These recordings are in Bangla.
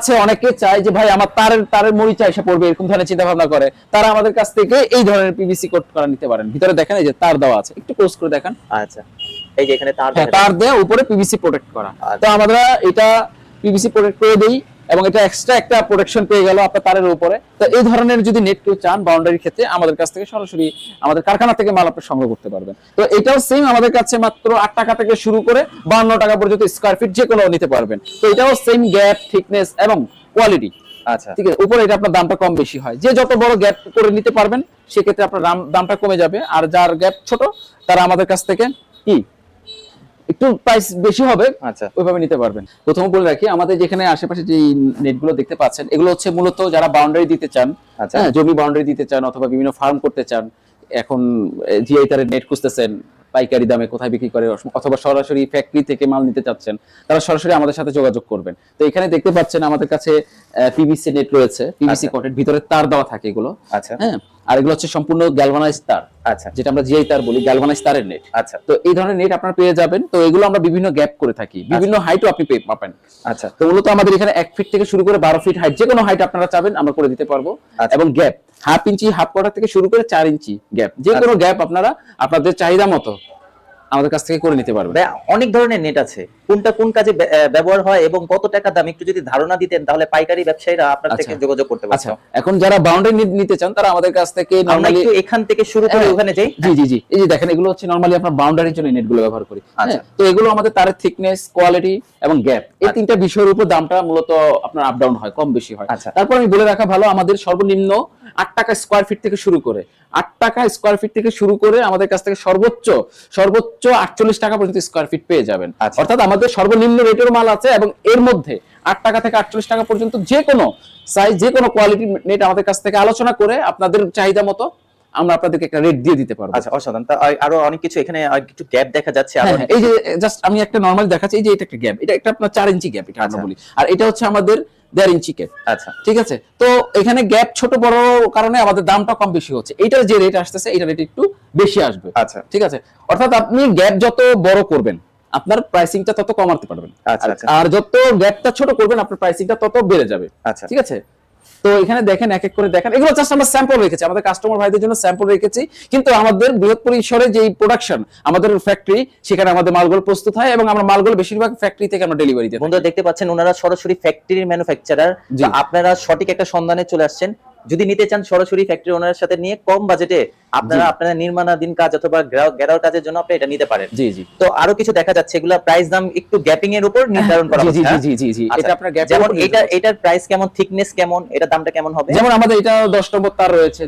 আছে অনেকে চায় যে ভাই আমার তারের মরিচা এসে পড়বে, এরকম ধরনের চিন্তা ভাবনা করে, তারা আমাদের কাছ থেকে এই ধরনের পিভিসি কোট করা নিতে পারেন। ভিতরে দেখেন এই যে তার দেওয়া আছে, একটু ক্লোজ করে দেখেন। আচ্ছা, এই যে এখানে তার তার দেওয়া, উপরে পিভিসি প্রোটেক্ট করা। তো আচ্ছা। আমরা এটা পিভিসি প্রোটেক্ট করে দেই এবং এটা এক্সট্রা একটা প্রোটেকশন পেয়ে গেল আপনার তারের উপরে। তো এই ধরনের যদি নেট কেউ চান বাউন্ডারির ক্ষেত্রে, আমাদের কাছ থেকে সরাসরি আমাদের কারখানা থেকে মাল আপনি সংগ্রহ করতে পারবেন। তো এটাও সেম, আমাদের কাছে মাত্র 8 টাকা থেকে শুরু করে 52 টাকা পর্যন্ত স্কয়ার ফিট যে কোনো নিতে পারবেন। তো এটাও সেম গ্যাপ, থিকনেস এবং কোয়ালিটি। আচ্ছা, ঠিক আছে, উপরে এটা আপনার দামটা কম বেশি হয়, যে যত বড় গ্যাপ করে নিতে পারবেন সেক্ষেত্রে আপনার দামটা কমে যাবে, আর যার গ্যাপ ছোট তারা আমাদের কাছ থেকে কি একটু প্রাইস বেশি হবে, আচ্ছা, ওইভাবে নিতে পারবেন। প্রথমে বলে রাখি, আমাদের যেখানে আশেপাশে যে নেটগুলো দেখতে পাচ্ছেন এগুলো হচ্ছে মূলত যারা বাউন্ডারি দিতে চান, আচ্ছা, জমি বাউন্ডারি দিতে চান অথবা বিভিন্ন ফার্ম করতে চান, এখন জিআই তারের নেট খুঁজতেছেন পাইকারি দামে কোথায় বিক্রি করে, অথবা সরাসরি ফ্যাক্টরি থেকে মাল নিতে চাচ্ছেন, তারা সরাসরি আমাদের সাথে যোগাযোগ করবেন। তো এখানে দেখতে পাচ্ছেন আমাদের কাছে পিভিসি নেট রয়েছে, পিভিসি কোটের ভিতরে তার দেওয়া থাকে এগুলো। আচ্ছা, হ্যাঁ, আর এগুলো হচ্ছে সম্পূর্ণ গ্যালভানাইজ তার, আচ্ছা, যেটা আমরা জিআই তার বলি, গ্যালভানাইজ তারের নেট। আচ্ছা, তো এই ধরনের নেট আপনারা পেয়ে যাবেন। তো এগুলো আমরা বিভিন্ন গ্যাপ করে থাকি, বিভিন্ন হাইটও আপনি পাবেন। আচ্ছা, তো মূলত আমাদের এখানে 1 ফিট থেকে শুরু করে 12 ফিট হাইট, যে কোনো হাইট আপনারা চাবেন আমরা করে দিতে পারবো। এবং gap half inch, half quarter থেকে শুরু করে 4 ইঞ্চি গ্যাপ, যে কোনো গ্যাপ আপনারা আপনাদের চাহিদা মতো আমাদের কাছ থেকে করে নিতে পারবেন। অনেক ধরনের নেট আছে, কোনটা কোন কাজে ব্যবহার হয় এবং কত টাকা দাম একটু যদি ধারণা দিতেন তাহলে পাইকারি ব্যবসায়ীরা আপনার থেকে যোগাযোগ করতে পারতো। আচ্ছা, এখন যারা বাউন্ডারি নিতে চান তারা আমাদের কাছ থেকে নরমালি একটু এখান থেকে শুরু করে ওখানে যাই। জি জি জি, এই যে দেখেন এগুলো হচ্ছে নরমালি আপনার বাউন্ডারির জন্য নেটগুলো ব্যবহার করি। তো এগুলো আমাদের তারের থিকনেস, কোয়ালিটি এবং গ্যাপ, এই তিনটা বিষয়ের উপর দামটা মূলত আপনার আপ ডাউন হয়, কম বেশি হয়। তারপর আমি বলে রাখা ভালো, আমাদের সর্বনিম্ন 8 টাকা স্কয়ার ফিট থেকে শুরু করে 8 টাকা স্কয়ার ফিট থেকে শুরু করে আমাদের কাছ থেকে সর্বোচ্চ 48 টাকা পর্যন্ত স্কয়ার ফিট পেয়ে যাবেন। অর্থাৎ আমাদের সর্বনিম্ন রেটের মাল আছে এবং এর মধ্যে 8 টাকা থেকে 48 টাকা পর্যন্ত যে কোনো সাইজ, যে কোনো কোয়ালিটি নেট আমাদের কাছ থেকে আলোচনা করে আপনাদের চাহিদা মতো আমরা আপনাদেরকে একটা রেট দিয়ে দিতে পারবো। আচ্ছা, অসাধারণ। আরো অনেক কিছু এখানে কিছু গ্যাপ দেখা যাচ্ছে। এই যে জাস্ট আমি একটা নরমালি দেখাচ্ছি, এই যে এটা একটা গ্যাপ, এটা একটা আপনার 4 ইঞ্চি গ্যাপ, এটা আমরা বলি, আর এটা হচ্ছে আমাদের 1.5 ইঞ্চি গ্যাপ। আচ্ছা, ঠিক আছে। তো এখানে গ্যাপ ছোট বড় কারণে আমাদের দামটা কম বেশি হচ্ছে, এটার যে রেট আসতেছে এটা রেট একটু বেশি আসবে। আচ্ছা, ঠিক আছে। অর্থাৎ আপনি গ্যাপ যত বড় করবেন আপনার প্রাইসিংটা তত কমাতে পারবেন, আর যত গ্যাপটা ছোট করবেন আপনার প্রাইসিংটা তত বেড়ে যাবে। আচ্ছা, ঠিক আছে। তো এখানে দেখেন, এক এক করে দেখেন, এগুলো জাস্ট আমরা স্যাম্পল রেখেছি, আমাদের কাস্টমার ভাইদের জন্য স্যাম্পল রেখেছি, কিন্তু আমাদের বৃহৎ পরিসরে যে প্রোডাকশন, আমাদের ফ্যাক্টরি, সেখানে আমাদের মালগুলো প্রস্তুত হয় এবং আমরা মালগুলো বেশিরভাগ ফ্যাক্টরি থেকে আমরা ডেলিভারি দিই। বন্ধুরা দেখতে পাচ্ছেন ওনারা সরাসরি ফ্যাক্টরির ম্যানুফ্যাকচারার, আপনারা সঠিক একটা সন্ধানে চলে আসছেন। যদি নিতে চান সরাসরি ফ্যাক্টরি ওনারের সাথে নিয়ে কম বাজেটে আপনারা আপনারা নির্মাণাধীন কাজ অথবা ঘেরাও কাজের জন্য আপনি এটা নিতে পারেন। জি জি। তো আরো কিছু দেখা যাচ্ছে, এগুলা প্রাইস দাম একটু গ্যাপিং এর উপর নির্ধারণ করা হচ্ছে। জি জি জি জি, এটা আপনার গ্যাপ, যেমন এটার প্রাইস কেমন, থিকনেস কেমন, এটা দামটা কেমন হবে? যেমন আমাদের এটা 10 নম্বর তার রয়েছে,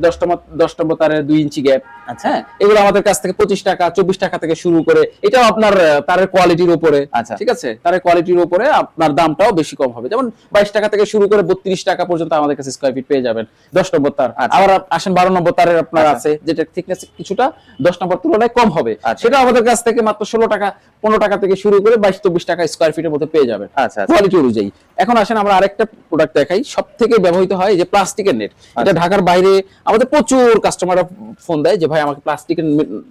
10 নম্বর তারের 2 ইঞ্চি গ্যাপ। আচ্ছা, এগুলো আমাদের কাছ থেকে 25 টাকা 24 টাকা থেকে শুরু করে, এটাও আপনার তারের কোয়ালিটির উপরে। ঠিক আছে, তারের কোয়ালিটির উপরে আপনার দামটাও বেশি কম হবে। যেমন 22 টাকা থেকে শুরু করে 32 টাকা পর্যন্ত আমাদের কাছে স্কয়ার ফিট পেয়ে যাবেন 10 নম্বর তার। আবার আসেন 12 নম্বর তারের আপনার আছে, যেটা থিকনেস কিছুটা 10 নম্বর তুলনায় কম হবে, সেটা আমাদের কাছ থেকে মাত্র 16 টাকা 15 টাকা থেকে শুরু করে 22-24 টাকা স্কয়ার ফিটের মধ্যে পেয়ে যাবেন কোয়ালিটি অনুযায়ী। এখন আসেন আমরা আরেকটা প্রোডাক্ট দেখাই, সবথেকে ব্যবহৃত হয় যে প্লাস্টিকের নেট। এটা ঢাকার বাইরে আমাদের প্রচুর কাস্টমাররা ফোন দেয় যে ভাই আমাকে প্লাস্টিকের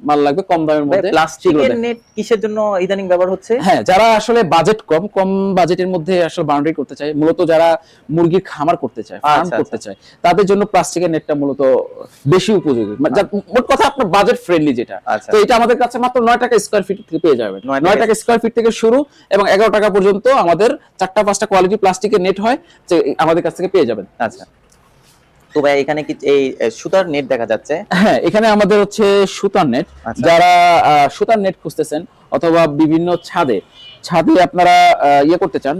মাল লাগবে কম দামের মধ্যে। প্লাস্টিকের নেট কিসের জন্য ইদানিং ব্যবহার হচ্ছে? হ্যাঁ, যারা আসলে বাজেট কম বাজেটের মধ্যে আসলে বাউন্ডারি করতে চায়, মূলত যারা মুরগির খামার করতে চায়, ফার্ম করতে চায়, তাদের জন্য প্লাস্টিকের নেটটা মূলত বেশি উপযোগী। মোট কথা আপনার বাজেট ফ্রেন্ডলি যেটা। তো এটা আমাদের কাছে মাত্র 9 টাকা স্কয়ার ফিট থেকে পেয়ে যাবেন। 9 টাকা স্কয়ার ফিট থেকে শুরু এবং 11 টাকা পর্যন্ত আমাদের 4টা-5টা কোয়ালিটি প্লাস্টিকের নেট হয়, যে আমাদের কাছ থেকে পেয়ে যাবেন। আচ্ছা, তো ভাই এখানে কি এই সুতার নেট দেখা যাচ্ছে? হ্যাঁ, এখানে আমাদের হচ্ছে সুতার নেট। যারা সুতার নেট খুঁজতেছেন অথবা বিভিন্ন ছাদে আপনারা ইয়ে করতে চান,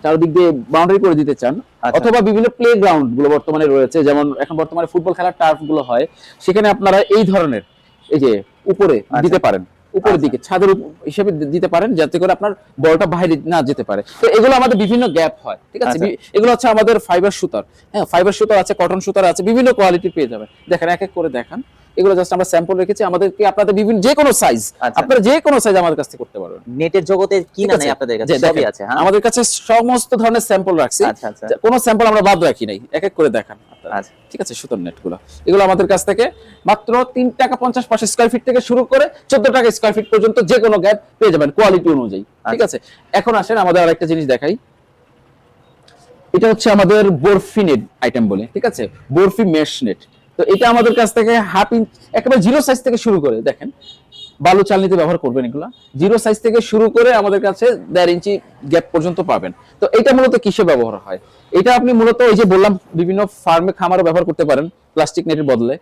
চারদিক দিয়ে বাউন্ডারি করে দিতে চান, অথবা বিভিন্ন প্লে গ্রাউন্ড গুলো বর্তমানে রয়েছে, যেমন এখন বর্তমানে ফুটবল খেলার টার্ফ গুলো হয়, সেখানে আপনারা এই ধরনের এই যে উপরে দিতে পারেন, উপরের দিকে ছাদের হিসেবে দিতে পারেন, যাতে করে আপনার বলটা বাইরে না যেতে পারে। তো এগুলো আমাদের বিভিন্ন গ্যাপ হয়। ঠিক আছে, এগুলো হচ্ছে আমাদের ফাইবার সুতার। হ্যাঁ, ফাইবার সুতার আছে, কটন সুতার আছে, বিভিন্ন কোয়ালিটি পেয়ে যাবেন। দেখেন, এক এক করে দেখান, এগুলো জাস্ট আমরা স্যাম্পল রেখেছি, আমাদেরকে আপনাদের বিভিন্ন যে কোনো সাইজ, আপনারা যে কোনো সাইজ আমাদের কাছ থেকে করতে পারবেন। নেটের জগতে কি না নাই আপনাদের কাছে সবই আছে। হ্যাঁ, আমাদের কাছে সমস্ত ধরনের স্যাম্পল রাখছি, কোনো স্যাম্পল আমরা বাদ রাখি নাই। এক এক করে দেখান। ঠিক আছে, সুতার নেটগুলো এগুলো আমাদের কাছ থেকে মাত্র 3 টাকা 50 পয়সা স্কয়ার ফিট থেকে শুরু করে 14 টাকা স্কয়ার ফিট পর্যন্ত যে কোনো গ্যাপ পেয়ে যাবেন কোয়ালিটি অনুযায়ী। ঠিক আছে। এখন আসেন আমাদের আরেকটা জিনিস দেখাই, এটা হচ্ছে আমাদের বরফি নেট আইটেম বলে, ঠিক আছে, বরফি মেশ নেট। তো এটা আমাদের কাছ থেকে হাফ ইঞ্চ একেবারে জিরো সাইজ থেকে শুরু করে, দেখেন বালু চালনিতে ব্যবহার করবেন এগুলা, জিরো সাইজ থেকে শুরু করে আমাদের কাছে 1.5 ইঞ্চি গ্যাপ পর্যন্ত পাবেন। তো এটা মূলত কিসে ব্যবহার হয়? এটা আপনি মূলত ওই যে বললাম বিভিন্ন ফার্মে খামারে ব্যবহার করতে পারেন প্লাস্টিক নেটের বদলে,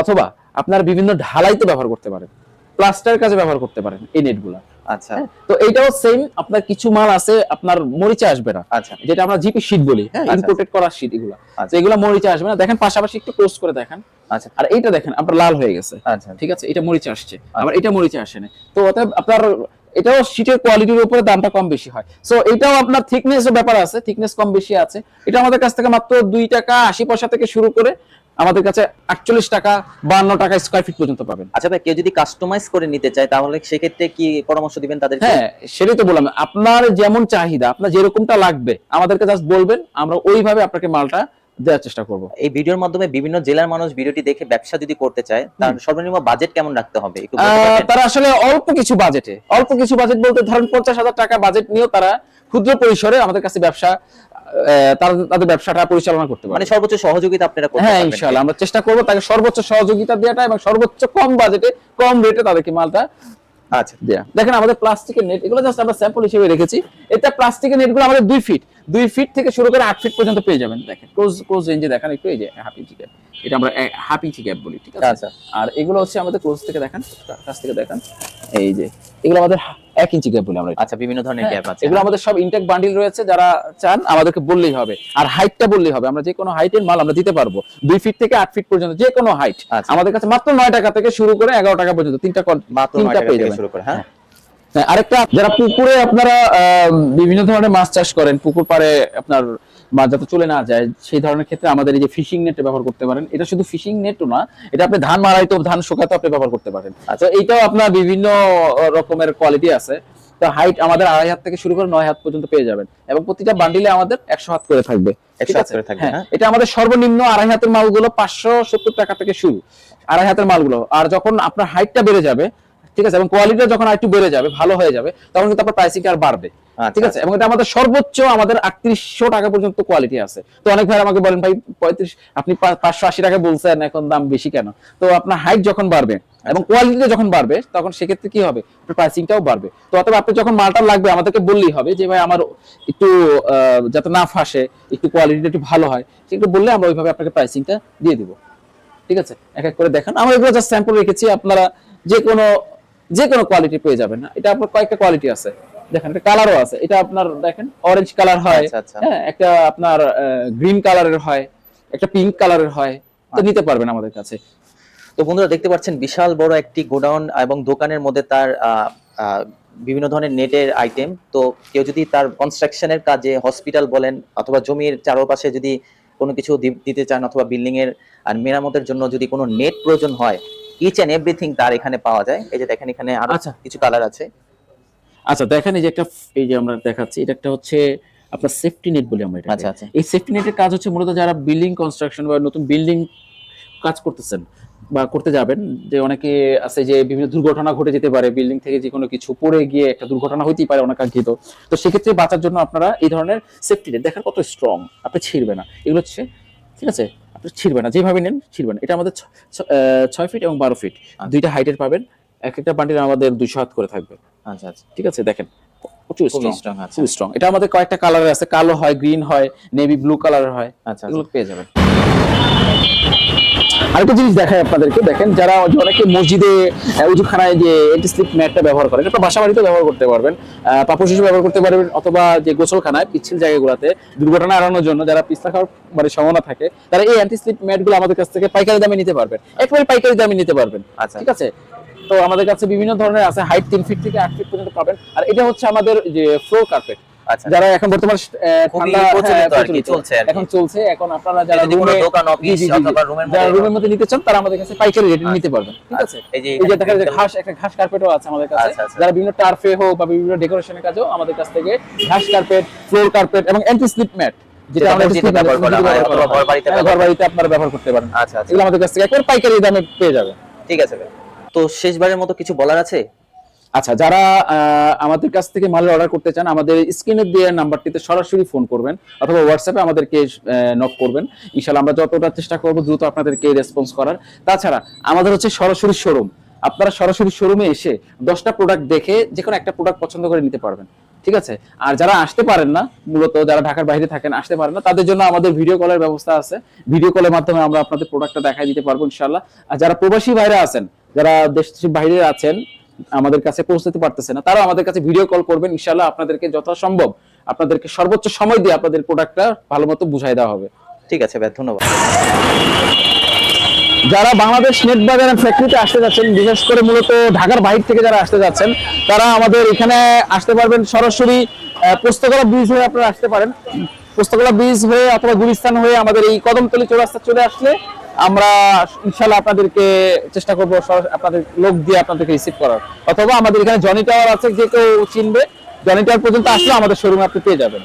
অথবা আপনার বিভিন্ন ঢালাইতে ব্যবহার করতে পারেন, প্লাস্টার কাজে ব্যবহার করতে পারেন এই নেটগুলা। আচ্ছা, তো এইটাও সেম, আপনার কিছু মাল আছে আপনার মরিচা আসবে না, আচ্ছা, যেটা আমরা জিপি শীট বলি, হ্যাঁ, আচ্ছা, ইম্পোর্টেড করা শীট এগুলা, আচ্ছা। তো এগুলা মরিচা আসবে না। দেখেন পাশাপাশি একটু ক্লোজ করে দেখেন, আচ্ছা, আর এইটা দেখেন আপনার লাল হয়ে গেছে, আচ্ছা, ঠিক আছে, এটা মরিচা আসছে, আবার এটা মরিচা আসে না। তো অতএব আপনার এটাও শীটের কোয়ালিটির উপরে দামটা কম বেশি হয়। সো এটাও আপনার থিকনেস এর ব্যাপার আছে, থিকনেস কম বেশি আছে। এটা আমাদের কাছ থেকে মাত্র 2 টাকা 80 পয়সা থেকে শুরু করে আমাদের কাছে 48 টাকা 52 টাকা স্কয়ার ফিট পর্যন্ত পাবেন। আচ্ছা ভাই, কেউ যদি কাস্টমাইজ করে নিতে চায় তাহলে সেক্ষেত্রে কি পরামর্শ দিবেন তাদেরকে? হ্যাঁ, সেটাই তো বললাম, আপনার যেমন চাহিদা, আপনার যেরকমটা লাগবে আমাদেরকে জাস্ট বলবেন, আমরা ওইভাবে আপনাকে মালটা দেওয়ার চেষ্টা করব। এই ভিডিওর মাধ্যমে বিভিন্ন জেলার মানুষ ভিডিওটি দেখে ব্যবসা যদি করতে চায় তার সর্বনিম্ন বাজেট কেমন রাখতে হবে একটু বলতে পারবেন? তারা আসলে অল্প কিছু বাজেট বলতে ধরেন 50,000 টাকা বাজেট নিয়েও তারা ক্ষুদ্র পরিসরে আমাদের কাছে ব্যবসা তাদের ব্যবসাটা পরিচালনা করতে পারে। মানে সর্বোচ্চ সহযোগিতা আপনারা করতে হ্যাঁ, পারবেন? ইনশাআল্লাহ আমরা চেষ্টা করব তাকে সর্বোচ্চ সহযোগিতা দেওয়াটা এবং সর্বোচ্চ কম বাজেটে কম রেটে তাদেরকে মালটা আচ্ছা, দেয়া। দেখেন আমাদের প্লাস্টিকের নেট, এগুলো জাস্ট আমরা স্যাম্পল হিসেবে রেখেছি। এটা প্লাস্টিকের নেটগুলো আমাদের 2 ফিট থেকে শুরু করে 8 ফিট পর্যন্ত পেয়ে যাবেন। দেখেন ক্লোজ রেঞ্জে দেখেন একটু, এই যে হাফ ইঞ্চি গ্যাপ, এটা আমরা হাফ ইঞ্চি গ্যাপ বলি, ঠিক আছে। আচ্ছা। আর এগুলো হচ্ছে আমাদের ক্লোজ থেকে দেখেন, কাছ থেকে দেখেন, এই যে এগুলো আমাদের 1 ইঞ্চি গ্যাপ বলি আমরা। আচ্ছা, বিভিন্ন ধরনের গ্যাপ আছে। এগুলো আমাদের সব ইনটেক বান্ডিল রয়েছে, যারা চান আমাদেরকে বললেই হবে, আর হাইটটা বললেই হবে, আমরা যে কোনো হাইটের মাল আমরা দিতে পারবো। 2 ফিট থেকে 8 ফিট পর্যন্ত যে কোনো হাইট আচ্ছা। আমাদের কাছে মাত্র 9 টাকা থেকে শুরু করে 11 টাকা পর্যন্ত মাত্র 9 তিনটা টাকা পেয়ে থেকে যাবেন। শুরু করে, হ্যাঁ। হ্যাঁ, আরেকটা, যারা পুকুরে আপনারা বিভিন্ন ধরনের মাছ চাষ করেন, পুকুর পাড়ে আপনার মাছ যাতে চলে না যায়, সেই ধরনের ক্ষেত্রে আমাদের এই যে ফিশিং নেট ব্যবহার করতে পারেন। এটা শুধু ফিশিং নেটও না, এটা আপনি ধান মারাইতেও, ধান শুকাতেও আপনি ব্যবহার করতে পারেন। আচ্ছা, এইটাও আপনার বিভিন্ন রকমের কোয়ালিটি আছে। তো হাইট আমাদের 2.5 হাত থেকে শুরু করে 9 হাত পর্যন্ত পেয়ে যাবেন, এবং প্রতিটা বান্ডিলে আমাদের 100 হাত করে থাকবে। 100 হাত করে থাকবে, হ্যাঁ। এটা আমাদের সর্বনিম্ন 2.5 হাতের মালগুলো 570 টাকা থেকে শুরু, 2.5 হাতের মালগুলো। আর যখন আপনার হাইটটা বেড়ে যাবে, ঠিক আছে, এবং কোয়ালিটিটা যখন আরেকটু বেড়ে যাবে, ভালো হয়ে যাবে, তখন কিন্তু আপনার প্রাইসিংটা আর বাড়বে, ঠিক আছে। এবং এটা আমাদের সর্বোচ্চ আমাদের 3800 টাকা পর্যন্ত কোয়ালিটি আছে। তো অনেক ভাই আমাকে বলেন, ভাই 35 আপনি 580 টাকা বলছেন, এখন দাম বেশি কেন? তো আপনার হাইট যখন বাড়বে এবং কোয়ালিটিটা যখন বাড়বে, তখন সেক্ষেত্রে কি হবে, আপনার প্রাইসিংটাও বাড়বে। তো অতএব আপনি যখন মালটা লাগবে আমাদেরকে বললেই হবে যে ভাই আমার একটু যাতে না ফাঁসে, একটু কোয়ালিটিটা একটু ভালো হয়, সেটা বললে আমরা ওইভাবে আপনাকে প্রাইসিংটা দিয়ে দিব, ঠিক আছে। এক এক করে দেখেন, আমরা এগুলো জাস্ট স্যাম্পল রেখেছি, আপনারা যে কোনো কোয়ালিটি পেয়ে যাবেন। এটা আপনার কয়েকটা কোয়ালিটি আছে, দেখেন একটা কালারও আছে, এটা আপনার দেখেন অরেঞ্জ কালার হয়, হ্যাঁ, একটা আপনার গ্রিন কালারের হয়, একটা পিঙ্ক কালারের হয়, তো নিতে পারবেন আমাদের কাছে। তো বন্ধুরা দেখতে পাচ্ছেন বিশাল বড় একটি গোডাউন এবং দোকানের মধ্যে তার বিভিন্ন ধরনের নেটের আইটেম। তো কেউ যদি তার কনস্ট্রাকশনের কাজে, হসপিটাল বলেন অথবা জমির চারপাশে যদি কোনো কিছু দিতে চান, অথবা বিল্ডিং এর আর মেরামতের জন্য যদি কোনো নেট প্রয়োজন হয়, ইচ এন্ড এভরিথিং তার এখানে পাওয়া যায়। এই যে দেখেন এখানে আরো কিছু কালার আছে। আচ্ছা, দেখেন এই যে একটা, এই যে আমরা দেখাচ্ছি, এটা একটা হচ্ছে আপনার সেফটি নেট বলি আমরা এটা। আচ্ছা, আচ্ছা। এই সেফটি নেটের কাজ হচ্ছে মূলত যারা বিল্ডিং কনস্ট্রাকশন বা নতুন বিল্ডিং কাজ করতেছেন বা করতে যাবেন, যে অনেকে আছে যে বিভিন্ন দুর্ঘটনা ঘটে যেতে পারে, বিল্ডিং থেকে যে কোনো কিছু পড়ে গিয়ে একটা দুর্ঘটনা হইতেই পারে অনাকাঙ্ক্ষিত। তো সেক্ষেত্রে বাঁচার জন্য আপনারা এই ধরনের সেফটি নেট, দেখেন কত স্ট্রং, আপনি ছিঁড়বে না, এগুলো হচ্ছে, ঠিক আছে, আপনি ছিঁড়বে না, যেভাবে নেন ছিঁড়বে না। এটা আমাদের 6 ফিট এবং 12 ফিট দুইটা হাইটের পাবেন। এক একটা বান্ডিল আমাদের 200 হাত করে থাকবে। আচ্ছা, আচ্ছা, ঠিক আছে, দেখেন প্রচুর স্ট্রং, খুব স্ট্রং। এটা আমাদের কয়েকটা কালার আছে, কালো হয়, গ্রিন হয়, নেভি ব্লু কালারের হয়, আচ্ছা, এগুলো পেয়ে যাবেন। আরেকটা জিনিস দেখাই আপনাদেরকে, দেখেন যারা অনেকে মসজিদে উজুখানায় যে এন্টি স্লিপ ম্যাটটা ব্যবহার করেন, এটা বাসা বাড়িতে ব্যবহার করতে পারবেন, পাপোশ হিসেবে ব্যবহার করতে পারবেন, অথবা যে গোসলখানায় পিচ্ছিল জায়গাগুলোতে দুর্ঘটনা এড়ানোর জন্য যারা পিছলা খাওয়ার মানে সম্ভাবনা থাকে, তারা এই অ্যান্টি স্লিপ ম্যাটগুলো আমাদের কাছ থেকে পাইকারি দামে নিতে পারবেন, একেবারে পাইকারি দামে নিতে পারবেন, ঠিক আছে। তো আমাদের কাছে বিভিন্ন ধরনের আছে, হাইট 3 ফিট থেকে 8 ফিট পর্যন্ত পাবেন। আর এটা হচ্ছে আমাদের যে ফ্লোর কার্পেট, যারা এখন বর্তমানে ঠান্ডা এখন চলছে, এখন আপনারা যারা রুমের মধ্যে নিতে চান তারা আমাদের কাছে পাইকারি রেটে নিতে পারবেন, ঠিক আছে। এই যে দেখা যায় একটা ঘাস কার্পেটও আছে আমাদের কাছে, যারা বিভিন্ন টার্ফে হোক বা বিভিন্ন ডেকোরেশনের কাজেও আমাদের কাছ থেকে ঘাস কার্পেট, ফ্লোর কার্পেট এবং অ্যান্টি স্লিপ ম্যাট, যেটা আমরা ঘর বাড়িতে আপনারা ব্যবহার করতে পারেন, এগুলো আমাদের কাছ থেকে একেবারে পাইকারি দামে পেয়ে যাবেন। ঠিক আছে ভাই, তো শেষবারের মতো কিছু বলার আছে? আচ্ছা, যারা আমাদের কাছ থেকে মাল অর্ডার করতে চান, আমাদের স্ক্রিনে দেওয়া নাম্বারটিতে সরাসরি ফোন করবেন অথবা হোয়াটসঅ্যাপে আমাদেরকে নক করবেন। ইনশাআল্লাহ আমরা যতটা চেষ্টা করব দ্রুত আপনাদেরকে রেসপন্স করার। তাছাড়া আমাদের হচ্ছে সরাসরি শোরুম, আপনারা সরাসরি শোরুমে এসে 10টা প্রোডাক্ট দেখে যে কোনো একটা প্রোডাক্ট পছন্দ করে নিতে পারবেন, ঠিক আছে? আর যারা আসতে পারেন না, মূলত যারা ঢাকার বাইরে থাকেন আসতে পারেন না, তাদের জন্য আমাদের ভিডিও কলের ব্যবস্থা আছে। ভিডিও কলের মাধ্যমে আমরা আপনাদের প্রোডাক্টটা দেখাই দিতে পারবো ইনশাআল্লাহ। আর যারা প্রবাসী বাইরে আছেন, যারা দেশের বাইরে আছেন, আমাদের কাছে পৌঁছতে পারতেছে না, তারা আমাদের কাছে ভিডিও কল করবেন, ইনশাআল্লাহ আপনাদেরকে যথাসম্ভব আপনাদেরকে সর্বোচ্চ সময় দিয়ে আপনাদের প্রোডাক্টটা ভালো মতো বুঝাই দেওয়া হবে। ঠিক আছে ভাই, ধন্যবাদ। যারা বাংলাদেশ নেট বাজার এন্ড ফ্যাক্টরিতে আসতে যাচ্ছেন, বিশেষ করে মূলত ঢাকার বাইরে থেকে যারা আসতে যাচ্ছেন, তারা আমাদের এখানে আসতে পারবেন সরাসরি পোস্তগোলা ব্রিজ হয়ে আপনারা আসতে পারেন। পোস্তগোলা ব্রিজ হয়ে অথবা গুলিস্তান হয়ে আমাদের এই কদমতলী চৌরাস্তা চলে আসলে আমরা ইনশাআল্লাহ আপনাদেরকে চেষ্টা করবো আপনাদের লোক দিয়ে আপনাদেরকে রিসিভ করার। অথবা আমাদের এখানে জনি টাওয়ার আছে, যে কেউ চিনবে, জনি টাওয়ার পর্যন্ত আসলে আমাদের শোরুমে আপনি পেয়ে যাবেন।